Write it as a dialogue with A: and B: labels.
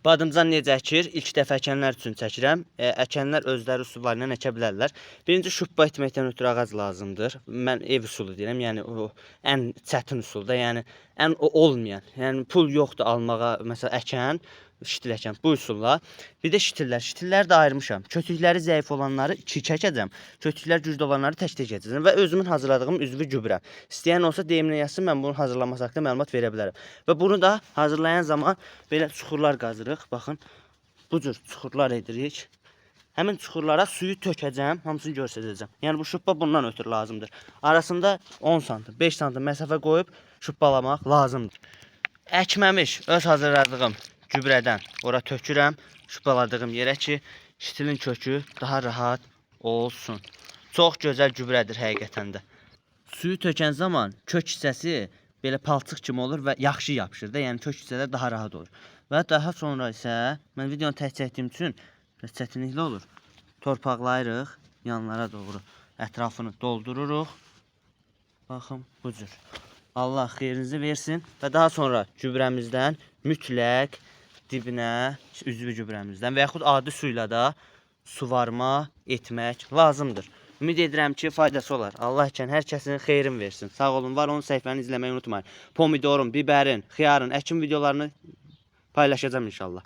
A: Badımcan necə əkir? İlk dəfə əkənlər üçün çəkirəm. Əkənlər özləri üsulla ilə əkə bilərlər. Birinci şubba etməkdən ötürü ağac lazımdır. Mən ev üsulu deyirəm, yəni o ən çətin üsulda, yəni ən olmayan. Yəni pul yoxdur almağa, məsələn əkən, şitil əkən bu üsulla. Bir də şitillər. Şitilləri də ayırmışam. Kötükləri zəif olanları 2 çəkəcəm. Kötüklər güclü olanları tək əkəcəm və özümün hazırladığım üzvü gübrə. İstəyən olsa deyiminə yazsın, mən bunu hazırlaması haqqında məlumat verə bilərəm. Və bunu da hazırlayan zaman belə çuxurlar qazırıq. Baxın, bu cür çuxurlar edirik. Həmin çuxurlara suyu tökəcəm, hamısını göstərəcəm. Yəni bu şubba bundan ötürü lazımdır. Arasında 10 sm, 5 sm məsafə qoyub şubbalamaq lazımdır. Əkməmiş öz hazırladığım gübrədən ora tökürəm, şubbaladığım yerə ki, şitilin kökü daha rahat olsun. Çox gözəl gübrədir həqiqətən də. Suyu tökən zaman kök hissəsi belə palçıq kimi olur və yaxşı yapışır da, yəni kök hissələr daha rahat olur. Və daha sonra isə mən videonu tək çəkdiyim üçün çətinlikli olur. Torpaqlayırıq, yanlara doğru ətrafını doldururuq. Baxın, bu cür. Allah xeyrinizi versin və daha sonra gübrəmizdən mütləq dibinə, üzvü gübrəmizdən və yaxud adi suyla da suvarma etmək lazımdır. Ümid edirəm ki, faydası olar. Allah üçün hər kəsin xeyrin versin. Sağ olun, var olun, səhifəni izləməyi unutmayın. Pomidorun, bibərin, xiyarın, əkin videolarını paylaşacağım inşallah.